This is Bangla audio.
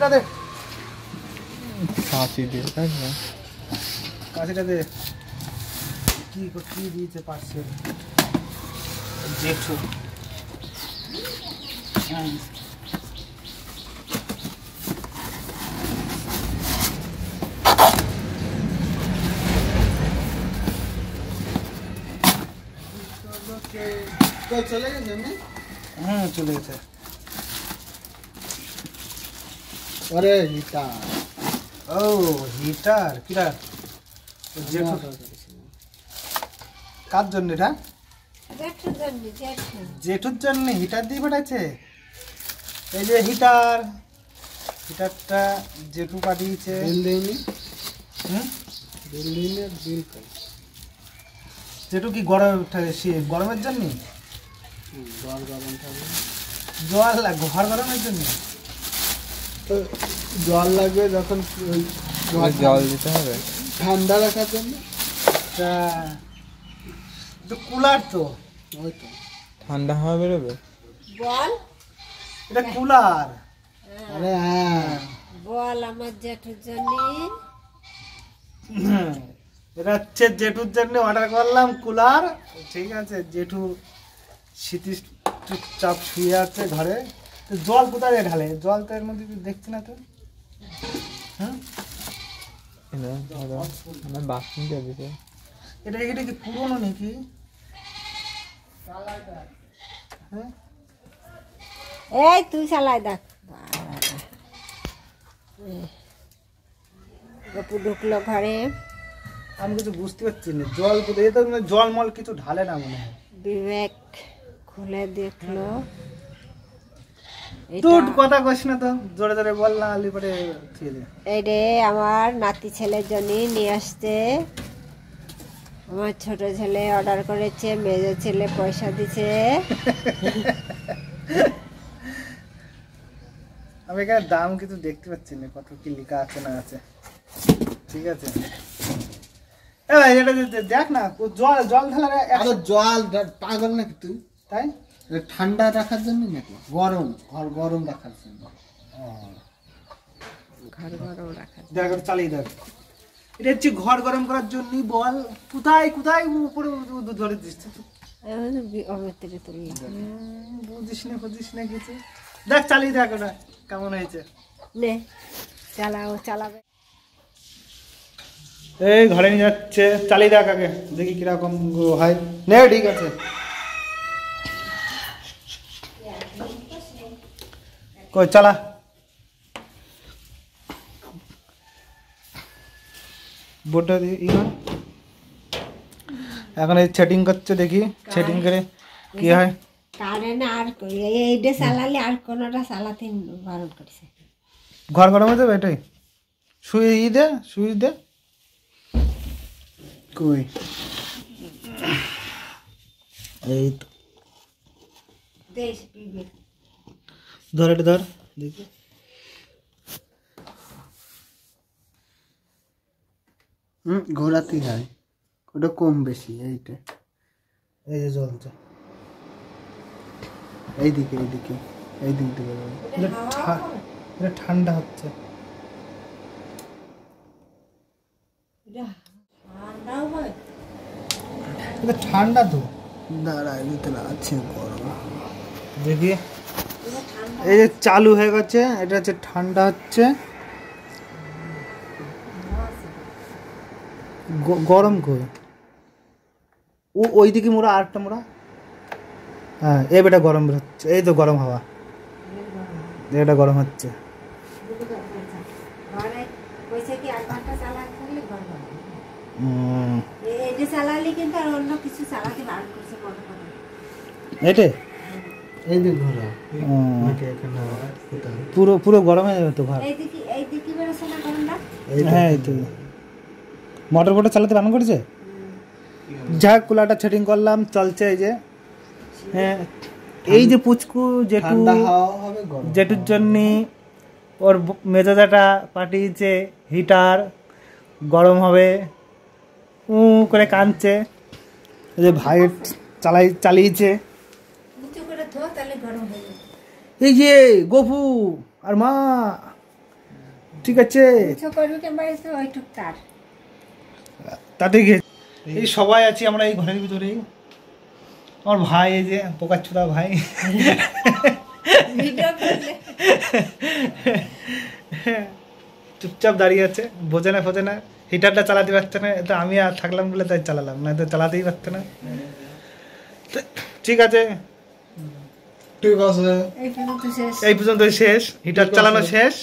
কাঁচিটা দে, কাঁচি দিয়ে কাঁচিটা দে। কি কি দিয়েছে পার্সেল জেঠু। হ্যাঁ চলে গেছে। হ্যাঁ চলে গেছে। আরে হিটার, ও হিটার কিরা জেঠু, কার জন্য এটা? জেঠুর জন্য হিটার দিয়ে পাঠাচ্ছে। এই যে হিটার, হিটারটা জেঠু পাঠিয়েছে। জেঠু কি গরমের জন্য? জল ঘর গরমের জন্য জল লাগবে, যখন জল দিতে হবে ঠান্ডা রাখার জন্য। কুলার তো, ওই তো ঠান্ডা হাওয়া বেরোবে বল, এটা কুলার। আরে হ্যাঁ বল আমার জেঠুর জন্য। এটা হচ্ছে জেঠুর জন্য অর্ডার করলাম কুলার। ঠিক আছে, জেঠু শীতের চাপ শুয়ে আছে ঘরে। জল কোথায় ঢালে? জল তো এর মধ্যে দেখছি না তো। হ্যাঁ বাথরুম দিতে। এটা এটা কি পুরনো নাকি? হ্যাঁ এই তুই চালাই দেখ। গপু ঢুকলো ঘরে। আমি কিছু বুঝতে পারছি না, জল কোথায়? এটা জল মল কিছু ঢালে না মনে হয়। বিবেক খুলে দেখলো। তুই কথা কইস না তো, জোরে জোরে বল না, আলি পরে থিয়ে দে। এই রে আমার নাতি ছেলের জন্য নিয়ে আসতে। আমার ছোট ছেলে অর্ডার করেছে, মেজো ছেলে পয়সা দিছে। আমি এখানে দাম কিছু দেখতে পাচ্ছি না, কত কি লেখা আছে না আছে। ঠিক আছে, দেখ না, জল জল ঢালা। জল পাগল নাকি তুই? তাই ঠান্ডা রাখার জন্য নাকি? গরম, ঘর গরম রাখার জন্য। ঘর গরম রাখার দেখ চালিয়ে দেখ। এটা হচ্ছে ঘর গরম করার জন্য। বল কোথায় কোথায় উপরে ধরে দিচ্ছে। অমিত্রে তুললাম। বুঝিস না কিছু। দেখ চালিয়ে দেখ ওটা কেমন হয়েছে। নে চালাও, চালাবে। এই ঘরে নিয়ে যাচ্ছে, চালিয়ে দেখ আগে, দেখি কিরকম হয়। নে ঠিক আছে। কই চালা। বোর্ডটা দিয়ে এখন এই সেটিং করছে, দেখি সেটিং করে কি হয়। কারেন্ট আর এইটা চালালে আর কোনোটা চালাতে বারণ করছে। ঘর গরম হয়ে যাবে এটাই। সুইচ দে কই। এই তো ধর, এটা ধর দেখি। ঘোরাতেই হয়, ওটা কম বেশি। এইটা এই যে জ্বলছে এইদিকে এইদিকে এই দিক থেকে। এটা ঠান্ডা হচ্ছে। এটা ঠান্ডা তো, দাঁড়ায় দিতে না আছে গরম। দেখি এই যে চালু হয়ে গেছে, এটা হচ্ছে ঠান্ডা হচ্ছে। গরম কই ওইদিকে মোড়া, আরেকটা মোড়া। হ্যাঁ এবারটা গরম হচ্ছে। এই তো গরম হাওয়া, এটা গরম হচ্ছে। পুরো পুরো গরম হয়ে যাবে তো ঘর। হ্যাঁ এই তো মোটর বোটে চালাতে বারণ করেছে। যাক কুলারটা সেটিং করলাম, চলছে। এই যে হ্যাঁ, এই যে পুচকু জেঠুর জন্য ওর মেজাজাটা পাঠিয়েছে। হিটার গরম হবে করে কাঁদছে। এই যে ভাই চালিয়েছে। এই যে গপু আর মা ঠিক আছে তাতে গিয়ে এই সবাই আছি আমরা এই ঘরের ভিতরেই। আমার ভাই এই যে পোকাচ্ছুদা ভাই চুপচাপ দাঁড়িয়ে আছে, বোঝে না ফোঝে না, হিটারটা চালাতে পারছে না। এটা আমি আর থাকলাম বলে তাই চালালাম, না তো চালাতেই পারছে না। ঠিক আছে, ঠিক আছে, এই পর্যন্ত শেষ, হিটার চালানো শেষ।